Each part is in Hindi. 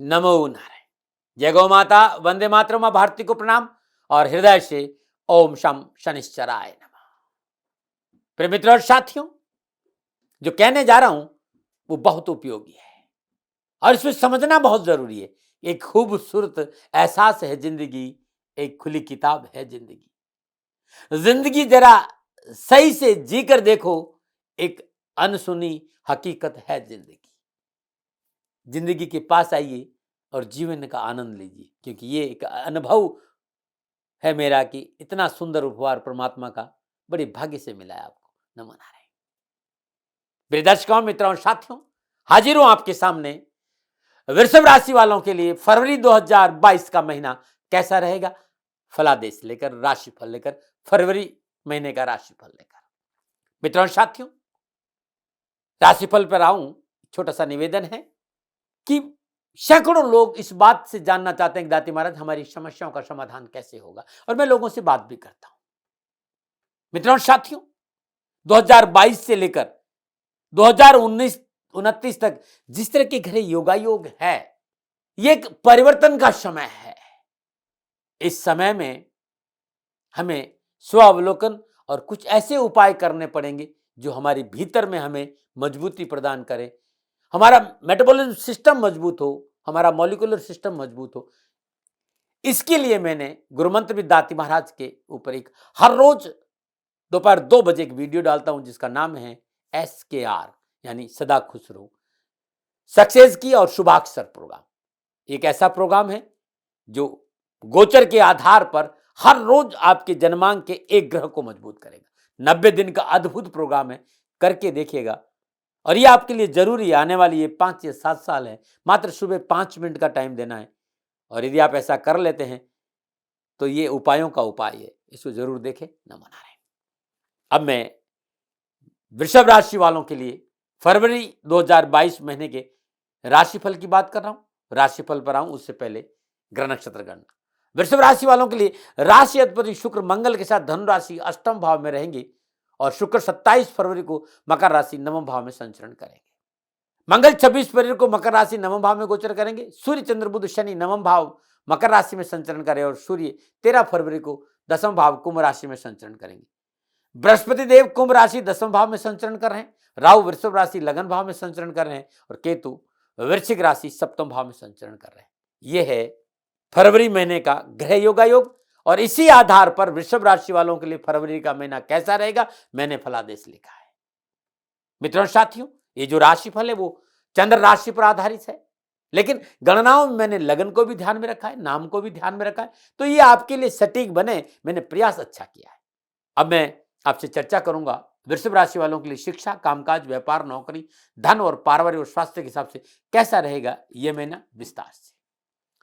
नमो नारायण। जय गौ माता, वंदे मातरम। मां भारती को प्रणाम और हृदय से ओम शम शनिश्चराय नमः। प्रिय मित्रों और साथियों, जो कहने जा रहा हूं वो बहुत उपयोगी है और इसमें समझना बहुत जरूरी है। एक खूबसूरत एहसास है जिंदगी, एक खुली किताब है जिंदगी। जिंदगी जरा सही से जी कर देखो, एक अनसुनी हकीकत है जिंदगी। जिंदगी के पास आइए और जीवन का आनंद लीजिए, क्योंकि ये एक अनुभव है मेरा कि इतना सुंदर उपहार परमात्मा का बड़े भाग्य से मिला है आपको। नमो नारायण। मेरे दर्शकों, मित्रों और साथियों, हाजिर हूं आपके सामने वृषभ राशि वालों के लिए फरवरी 2022 का महीना कैसा रहेगा, फलादेश लेकर, राशिफल लेकर, फरवरी महीने का राशिफल लेकर। मित्रों और साथियों, राशिफल पर आऊं, छोटा सा निवेदन है कि सैकड़ों लोग इस बात से जानना चाहते हैं कि दाती महाराज हमारी समस्याओं का समाधान कैसे होगा, और मैं लोगों से बात भी करता हूं। मित्रों और साथियों, 2022 से लेकर 2019-29 तक जिस तरह के घरे योगायोग है, ये एक परिवर्तन का समय है। इस समय में हमें स्वावलोकन और कुछ ऐसे उपाय करने पड़ेंगे जो हमारे भीतर में हमें मजबूती प्रदान करें, हमारा मेटाबॉलिज्म सिस्टम मजबूत हो, हमारा मॉलिक्यूलर सिस्टम मजबूत हो। इसके लिए मैंने गुरुमंत्र भी दाती महाराज के ऊपर एक हर रोज दोपहर 2 बजे एक वीडियो डालता हूं जिसका नाम है SKR, यानी सदा खुश रहो, सक्सेस की और शुभाक्षर प्रोग्राम। एक ऐसा प्रोग्राम है जो गोचर के आधार पर हर रोज आपके जन्मांक के एक ग्रह को मजबूत करेगा। 90 दिन का अद्भुत प्रोग्राम है, करके देखिएगा। और ये आपके लिए जरूरी है, आने वाली ये 5 या 7 साल है। मात्र सुबह 5 मिनट का टाइम देना है, और यदि आप ऐसा कर लेते हैं तो ये उपायों का उपाय है, इसको जरूर देखें। नमो नारायण। अब मैं वृषभ राशि वालों के लिए फरवरी 2022 महीने के राशिफल की बात कर रहा हूं। राशिफल पर आऊं उससे पहले ग्रह नक्षत्र गणना। वृषभ राशि वालों के लिए राशि अधिपति शुक्र मंगल के साथ धनु राशि अष्टम भाव में रहेंगे, और शुक्र 27 फरवरी को मकर राशि नवम भाव में संचरण करेंगे। मंगल 26 फरवरी को मकर राशि नवम भाव में गोचर करेंगे। सूर्य चंद्र बुध शनि नवम भाव मकर राशि में संचरण करें, और सूर्य 13 फरवरी को दसम भाव कुंभ राशि में संचरण करेंगे। बृहस्पति देव कुंभ राशि दसम भाव में संचरण कर रहे हैं, राहु वृषभ राशि लगन भाव में संचरण कर रहे हैं, और केतु वृश्चिक राशि सप्तम भाव में संचरण कर रहे हैं। यह है फरवरी महीने का ग्रह योगायोग, और इसी आधार पर वृषभ राशि वालों के लिए फरवरी का महीना कैसा रहेगा मैंने फलादेश लिखा है। मित्रों साथियों, ये जो राशिफल है वो चंद्र राशि पर आधारित है, लेकिन गणनाओं में मैंने लगन को भी ध्यान में रखा है, नाम को भी ध्यान में रखा है, तो ये आपके लिए सटीक बने, मैंने प्रयास अच्छा किया है। अब मैं आपसे चर्चा करूंगा वृषभ राशि वालों के लिए शिक्षा, कामकाज, व्यापार, नौकरी, धन और पारिवारिक और स्वास्थ्य के हिसाब से कैसा रहेगा यह महीना विस्तार से।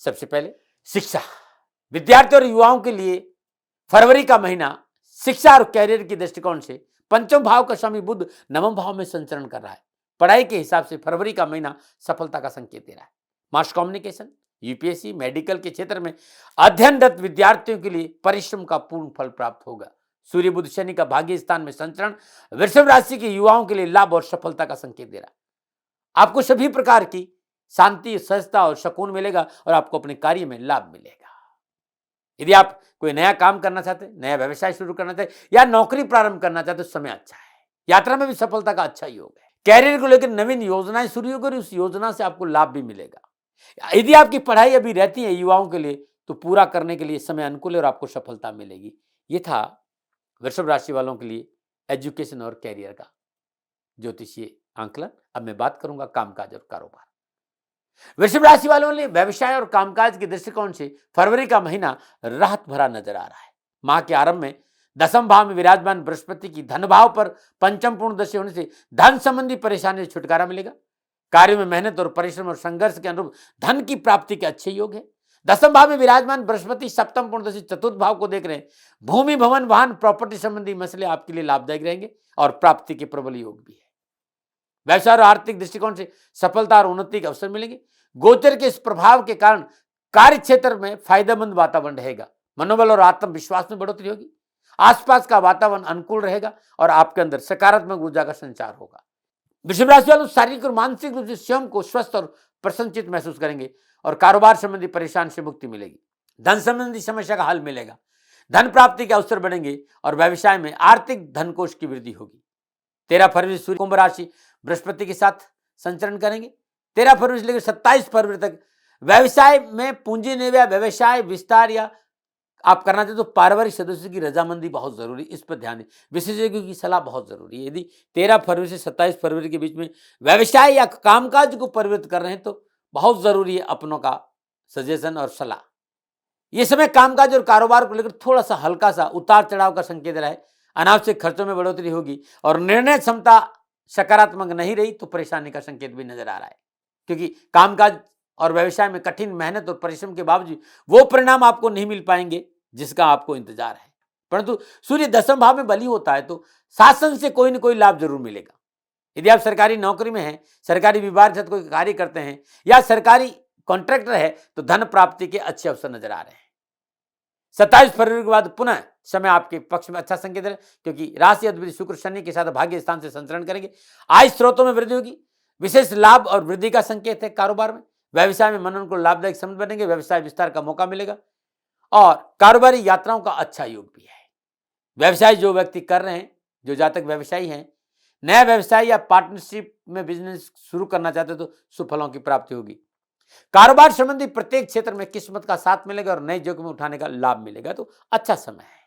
सबसे पहले शिक्षा, विद्यार्थी और युवाओं के लिए फरवरी का महीना शिक्षा और कैरियर की दृष्टिकोण से पंचम भाव का स्वामी बुध नवम भाव में संचरण कर रहा है। पढ़ाई के हिसाब से फरवरी का महीना सफलता का संकेत दे रहा है। मास कम्युनिकेशन, यूपीएससी, मेडिकल के क्षेत्र में अध्ययनरत विद्यार्थियों के लिए परिश्रम का पूर्ण फल प्राप्त होगा। सूर्य बुध शनि का भाग्य स्थान में संचरण वृषभ राशि के युवाओं के लिए लाभ और सफलता का संकेत दे रहा है। आपको सभी प्रकार की शांति, सहजता और सुकून मिलेगा, और आपको अपने कार्य में लाभ मिलेगा। यदि आप कोई नया काम करना चाहते हैं, नया व्यवसाय शुरू करना चाहते हैं, या नौकरी प्रारंभ करना चाहते हैं, तो समय अच्छा है। यात्रा में भी सफलता का अच्छा योग है। कैरियर को लेकर नवीन योजनाएं शुरू होगी, उस योजना से आपको लाभ भी मिलेगा। यदि आपकी पढ़ाई अभी रहती है युवाओं के लिए, तो पूरा करने के लिए समय अनुकूल है और आपको सफलता मिलेगी। ये था वृषभ राशि वालों के लिए एजुकेशन और कैरियर का ज्योतिषीय आंकलन। अब मैं बात करूंगा कामकाज और कारोबार। वृषभ राशि वालों के लिए व्यवसाय और कामकाज के दृष्टिकोण से फरवरी का महीना राहत भरा नजर आ रहा है। माह के आरंभ में दसम भाव में विराजमान बृहस्पति की धन भाव पर पंचम पूर्ण दशा होने से धन संबंधी परेशानी से छुटकारा मिलेगा। कार्य में मेहनत और परिश्रम और संघर्ष के अनुरूप धन की प्राप्ति के अच्छे योग है। दसम भाव में विराजमान बृहस्पति सप्तम पूर्णदशी चतुर्थ भाव को देख रहे हैं। भूमि, भवन, वाहन, प्रॉपर्टी संबंधी मसले आपके लिए लाभदायक रहेंगे, और प्राप्ति के प्रबल योग भी है। व्यवसाय और आर्थिक दृष्टिकोण से सफलता और उन्नति के अवसर मिलेंगे। गोचर के इस प्रभाव के कारण कार्य क्षेत्र में फायदेमंद वातावरण रहेगा। मनोबल और आत्मविश्वास में बढ़ोतरी होगी। आसपास का वातावरण अनुकूल रहेगा, और आपके अंदर सकारात्मक ऊर्जा का संचार होगा। वृषभ राशि वालों शारीरिक और मानसिक रूप से स्वयं को स्वस्थ और प्रसन्नचित महसूस करेंगे। और कारोबार संबंधी परेशानी से मुक्ति मिलेगी। धन संबंधी समस्या का हल मिलेगा। धन प्राप्ति के अवसर बढ़ेंगे और व्यवसाय में आर्थिक धन कोष की वृद्धि होगी। 13 फरवरी सूर्य कुंभ राशि बृहस्पति के साथ संचरण करेंगे। 13 फरवरी से लेकर 27 फरवरी तक व्यवसाय में पूंजी निवेश, व्यवसाय विस्तार या आप करना चाहते तो पारिवारिक सदस्यों की रजामंदी बहुत जरूरी, इस पर ध्यान दें। विशेषज्ञों की सलाह बहुत जरूरी है। यदि 13 फरवरी से 27 फरवरी के बीच में व्यवसाय या कामकाज को परिवर्तित कर रहे हैं तो बहुत जरूरी है अपनों का सजेशन और सलाह। यह समय कामकाज और कारोबार को लेकर थोड़ा सा हल्का सा उतार चढ़ाव का संकेत रहा है। अनावश्यक खर्चों में बढ़ोतरी होगी और निर्णय क्षमता सकारात्मक नहीं रही तो परेशानी का संकेत भी नजर आ रहा है, क्योंकि कामकाज और व्यवसाय में कठिन मेहनत और परिश्रम के बावजूद वो परिणाम आपको नहीं मिल पाएंगे जिसका आपको इंतजार है। परंतु सूर्य 10वें भाव में बली होता है तो शासन से कोई न कोई लाभ जरूर मिलेगा। यदि आप सरकारी नौकरी में हैं, सरकारी विभाग के साथ कोई कार्य करते हैं या सरकारी कॉन्ट्रैक्टर है तो धन प्राप्ति के अच्छे अवसर नजर आ रहे हैं। 27 फरवरी के बाद पुनः समय आपके पक्ष में अच्छा संकेत है, क्योंकि राशि अधिपति शुक्र शनि के साथ भाग्य स्थान से संचरण करेंगे। आय स्रोतों में वृद्धि होगी। विशेष लाभ और वृद्धि का संकेत है। कारोबार में, व्यवसाय में मन को लाभदायक संबंध बनेंगे। व्यवसाय विस्तार का मौका मिलेगा और कारोबारी यात्राओं का अच्छा योग भी है। व्यवसाय जो व्यक्ति कर रहे हैं, जो जातक व्यवसायी हैं, नया व्यवसाय या पार्टनरशिप में बिजनेस शुरू करना चाहते तो सुफलों की प्राप्ति होगी। कारोबार संबंधी प्रत्येक क्षेत्र में किस्मत का साथ मिलेगा और नए जोखिम उठाने का लाभ मिलेगा, तो अच्छा समय है।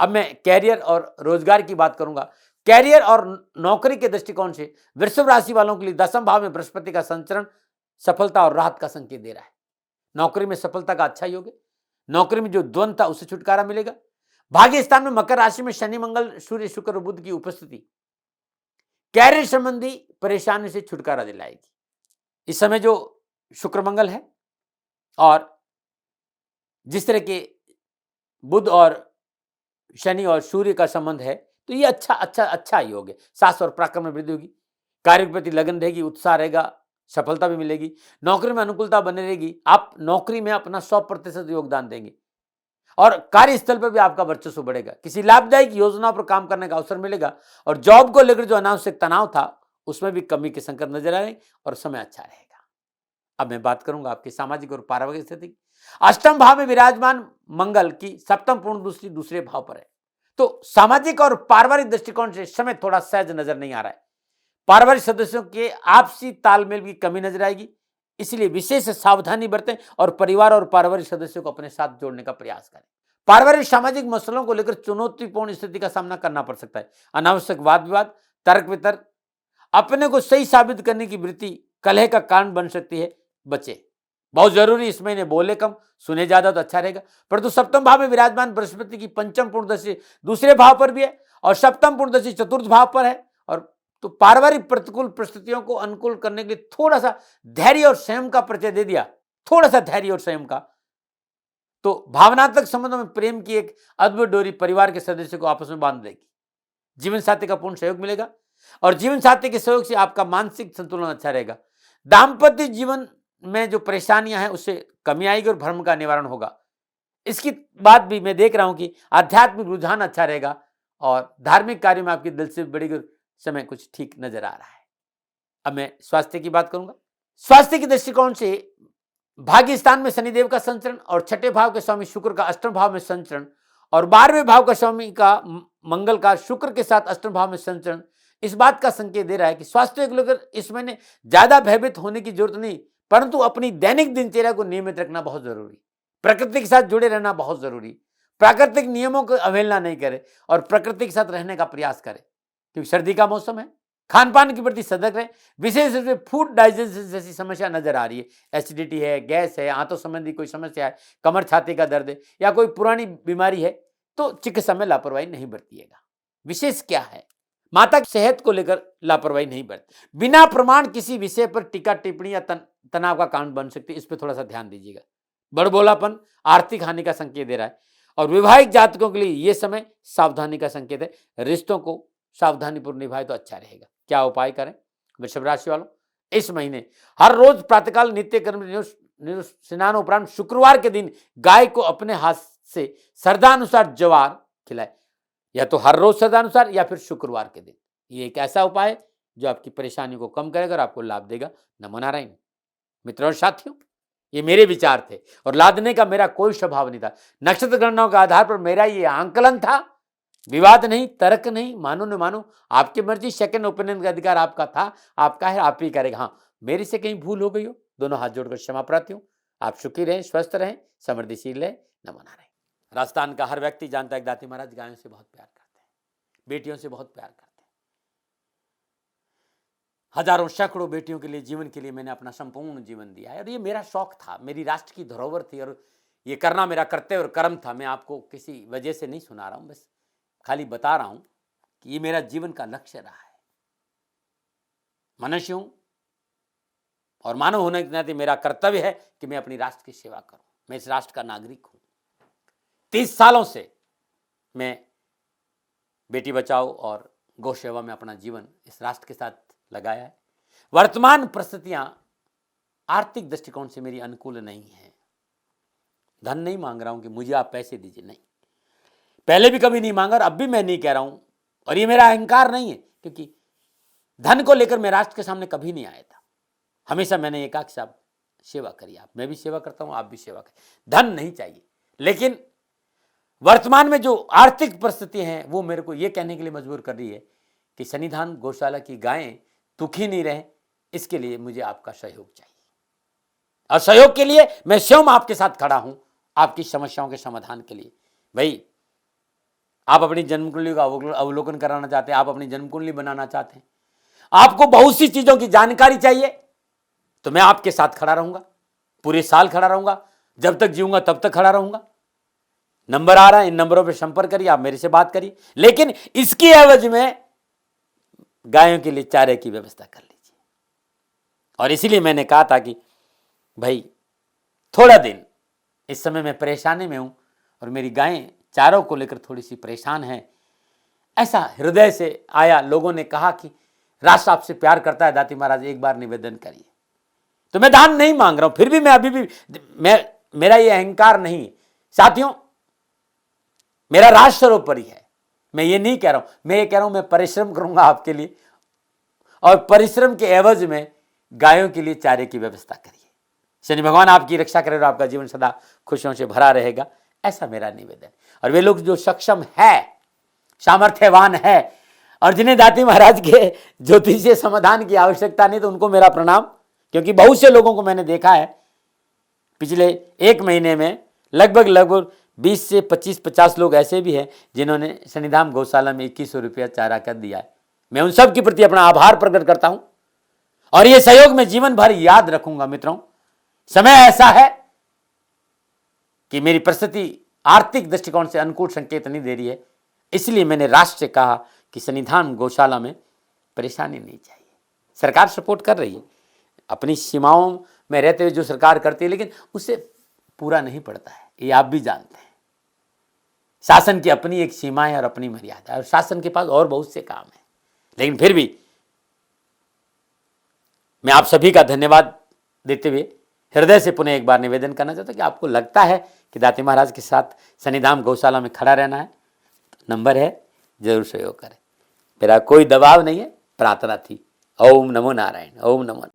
अब मैं कैरियर और रोजगार की बात करूंगा। कैरियर और नौकरी के दृष्टिकोण से वृषभ राशि वालों के लिए 10वें भाव में बृहस्पति का संचरण सफलता और राहत का संकेत दे रहा है। नौकरी में सफलता का अच्छा योग है। नौकरी में जो द्वंद था उससे छुटकारा मिलेगा। भाग्य स्थान में मकर राशि में शनि, मंगल, सूर्य, शुक्र और बुध की उपस्थिति कैरियर संबंधी परेशानी से छुटकारा दिलाएगी। इस समय जो शुक्र मंगल है और जिस तरह के बुध और शनि और सूर्य का संबंध है तो ये अच्छा योग है। साहस और पराक्रम में वृद्धि होगी। कार्य के प्रति लगन रहेगी, उत्साह रहेगा, सफलता भी मिलेगी। नौकरी में अनुकूलता बनी रहेगी। आप नौकरी में अपना 100% योगदान देंगे और कार्यस्थल पर भी आपका वर्चस्व बढ़ेगा। किसी लाभदायक योजना पर काम करने का अवसर मिलेगा और जॉब को लेकर जो अनावश्यक तनाव था उसमें भी कमी के संकेत नजर आ रहे हैं और समय अच्छा रहेगा। अब मैं बात करूंगा आपकी सामाजिक और पारिवारिक स्थिति की। 8वें भाव में विराजमान मंगल की सप्तम पूर्ण दृष्टि दूसरे भाव पर है, तो सामाजिक और पारिवारिक दृष्टिकोण से समय थोड़ा सहज नजर नहीं आ रहा है। पारिवारिक सदस्यों के आपसी तालमेल की कमी नजर आएगी, इसलिए विशेष सावधानी बरतें और परिवार और पारिवारिक सदस्यों को अपने साथ जोड़ने का प्रयास करें। पारिवारिक सामाजिक मसलों को लेकर चुनौतीपूर्ण स्थिति का सामना करना पड़ सकता है। अनावश्यक वाद विवाद, तर्क वितर्क, अपने को सही साबित करने की वृत्ति कलह का कारण बन सकती है। बचे बहुत जरूरी इस महीने बोले कम, सुने ज्यादा तो अच्छा रहेगा। परंतु सप्तम भाव में विराजमान बृहस्पति की पंचम पूर्ण दृष्टि दूसरे भाव पर भी है और सप्तम पूर्ण दृष्टि चतुर्थ भाव पर है, और तो पारिवारिक प्रतिकूल परिस्थितियों को अनुकूल करने के लिए थोड़ा सा धैर्य और संयम का परिचय दे दिया, थोड़ा सा धैर्य और संयम का, तो भावनात्मक संबंधों में प्रेम की एक अद्भुत डोरी परिवार के सदस्यों को आपस में बांध देगी। जीवन साथी का पूर्ण सहयोग मिलेगा और जीवन साथी के सहयोग से आपका मानसिक संतुलन अच्छा रहेगा। दाम्पत्य जीवन में जो परेशानियां हैं उससे कमी आएगी और भ्रम का निवारण होगा। इसकी बात भी मैं देख रहा हूं कि आध्यात्मिक रुझान अच्छा रहेगा और धार्मिक कार्यों में आपकी दिलचस्पी बढ़ेगी। समय कुछ ठीक नजर आ रहा है। अब मैं स्वास्थ्य की बात करूंगा। स्वास्थ्य के दृष्टिकोण से भाग्य स्थान में शनिदेव का संचरण और 6ठे भाव के स्वामी शुक्र का 8वें भाव में संचरण और 12वें भाव का स्वामी का मंगल का शुक्र के साथ 8वें भाव में संचरण इस बात का संकेत दे रहा है कि स्वास्थ्य को लेकर इस महीने ज्यादा भयभीत होने की जरूरत नहीं, परंतु अपनी दैनिक दिनचर्या को नियमित रखना बहुत जरूरी। प्रकृति के साथ जुड़े रहना बहुत जरूरी। प्राकृतिक नियमों को अवहेलना नहीं करे और प्रकृति के साथ रहने का प्रयास करें, क्योंकि सर्दी का मौसम है। खान पान के प्रति सतर्क रहे। विशेष रूप से फूड डाइजेशन जैसी समस्या नजर आ रही है। एसिडिटी है, गैस है, आंतों संबंधी कोई समस्या है, कमर छाती का दर्द है या कोई पुरानी बीमारी है तो चिकित्सा में लापरवाही नहीं बरतिएगा। विशेष क्या है, माता की सेहत को लेकर लापरवाही नहीं बरती। बिना प्रमाण किसी विषय पर टीका टिप्पणी या तनाव का कारण बन सकती है, इस पर थोड़ा सा ध्यान दीजिएगा। बड़बोलापन आर्थिक हानि का संकेत दे रहा है और विवाहिक जातकों के लिए यह समय सावधानी का संकेत है। रिश्तों को सावधानीपूर्वक निभाए तो अच्छा रहेगा। क्या उपाय करें वृषभ राशि वालों? इस महीने हर रोज प्रातःकाल नित्य कर्म स्नान उपरांत शुक्रवार के दिन गाय को अपने हाथ से श्रद्धानुसार ज्वार खिलाए, या तो हर रोज श्रद्धानुसार या फिर शुक्रवार के दिन। ये एक ऐसा उपाय है जो आपकी परेशानी को कम करेगा और आपको लाभ देगा। नमो नारायण। मित्रों और साथियों, ये मेरे विचार थे और लादने का मेरा कोई स्वभाव नहीं था। नक्षत्र गणनाओं के आधार पर मेरा ये आंकलन था, विवाद नहीं, तर्क नहीं, मानो न मानो आपकी मर्जी, सेकंड ओपिनियन का अधिकार आपका था, आपका है, आप ही करेगा। हाँ, मेरे से कहीं भूल हो गई हो, दोनों हाथ जोड़कर क्षमा प्रार्थी हूँ। आप सुखी रहें, स्वस्थ रहें, समृद्धिशील रहें, नमन रहें। राजस्थान का हर व्यक्ति जानता है कि दाती महाराज गायों से बहुत प्यार करते हैं, बेटियों से बहुत प्यार करते हैं। हजारों सैकड़ों बेटियों के लिए, जीवन के लिए मैंने अपना संपूर्ण जीवन दिया है और ये मेरा शौक था, मेरी राष्ट्र की धरोहर थी और ये करना मेरा कर्तव्य और कर्म था। मैं आपको किसी वजह से नहीं सुना रहा हूं, बस खाली बता रहा हूं कि ये मेरा जीवन का लक्ष्य रहा है। मनुष्य हूं और मानव होने के नाते मेरा कर्तव्य है कि मैं अपनी राष्ट्र की सेवा करूं। मैं इस राष्ट्र का नागरिक हूं। 30 सालों से मैं बेटी बचाओ और गौ सेवा में अपना जीवन इस राष्ट्र के साथ लगाया है। वर्तमान परिस्थितियां आर्थिक दृष्टिकोण से मेरी अनुकूल नहीं है। धन नहीं मांग रहा हूं कि मुझे आप पैसे दीजिए, नहीं, पहले भी कभी नहीं मांगा और अब भी मैं नहीं कह रहा हूं और ये मेरा अहंकार नहीं है, क्योंकि धन को लेकर मैं राष्ट्र के सामने कभी नहीं आया था। हमेशा मैंने ये कहा कि साहब सेवा करिए, आप, मैं भी सेवा करता हूं, आप भी सेवा करिए, धन नहीं चाहिए। लेकिन वर्तमान में जो आर्थिक परिस्थिति हैं वो मेरे को ये कहने के लिए मजबूर कर रही है कि सन्निधान गौशाला की गायें दुखी नहीं रहे, इसके लिए मुझे आपका सहयोग चाहिए और सहयोग के लिए मैं स्वयं आपके साथ खड़ा हूं, आपकी समस्याओं के समाधान के लिए। भाई, आप अपनी जन्म कुंडली का अवलोकन कराना चाहते हैं, आप अपनी जन्म कुंडली बनाना चाहते हैं, आपको बहुत सी चीजों की जानकारी चाहिए, तो मैं आपके साथ खड़ा रहूंगा, पूरे साल खड़ा रहूंगा, जब तक जीऊंगा तब तक खड़ा रहूंगा। नंबर आ रहा है, इन नंबरों पर संपर्क करिए, आप मेरे से बात करिए, लेकिन इसकी एवज में गायों के लिए चारे की व्यवस्था कर लीजिए। और इसीलिए मैंने कहा था कि भाई थोड़ा दिन, इस समय मैं परेशानी में हूं और मेरी गायें चारों को लेकर थोड़ी सी परेशान हैं। ऐसा हृदय से आया, लोगों ने कहा कि राष्ट्र आपसे प्यार करता है दाती महाराज, एक बार निवेदन करिए। तो मैं दान नहीं मांग रहा हूं, फिर भी मैं अभी भी, मेरा ये अहंकार नहीं है साथियों, मेरा राष्ट्र सर्वोपरि है। मैं ये नहीं कह रहा हूं, मैं ये कह रहा हूं मैं परिश्रम करूंगा आपके लिए और परिश्रम के एवज में गायों के लिए चारे की व्यवस्था करिए। शनि भगवान आपकी रक्षा करे और आपका जीवन सदा खुशियों से भरा रहेगा, ऐसा मेरा निवेदन। और वे लोग जो सक्षम है, सामर्थ्यवान है और जिन्हें दाती महाराज के ज्योतिषीय समाधान की आवश्यकता नहीं, तो उनको मेरा प्रणाम, क्योंकि बहुत से लोगों को मैंने देखा है पिछले 1 महीने में लगभग 20 से 25-50 लोग ऐसे भी हैं जिन्होंने सन्निधान गौशाला में 2100 रुपया चारा कर दिया है। मैं उन सब के प्रति अपना आभार प्रकट करता हूं और ये सहयोग मैं जीवन भर याद रखूंगा। मित्रों, समय ऐसा है कि मेरी परिस्थिति आर्थिक दृष्टिकोण से अनुकूल संकेत नहीं दे रही है, इसलिए मैंने राष्ट्र से कहा कि सन्निधान गौशाला में परेशानी नहीं चाहिए। सरकार सपोर्ट कर रही है, अपनी सीमाओं में रहते हुए जो सरकार करती है, लेकिन उससे पूरा नहीं पड़ता है, ये आप भी जानते हैं। शासन की अपनी एक सीमा है और अपनी मर्यादा है और शासन के पास और बहुत से काम है, लेकिन फिर भी मैं आप सभी का धन्यवाद देते हुए हृदय से पुनः एक बार निवेदन करना चाहता हूं कि आपको लगता है कि दाती महाराज के साथ सन्निधान गौशाला में खड़ा रहना है, तो नंबर है, जरूर सहयोग करें। मेरा कोई दबाव नहीं है, प्रार्थना थी। ओम नमो नारायण, ओम नमो।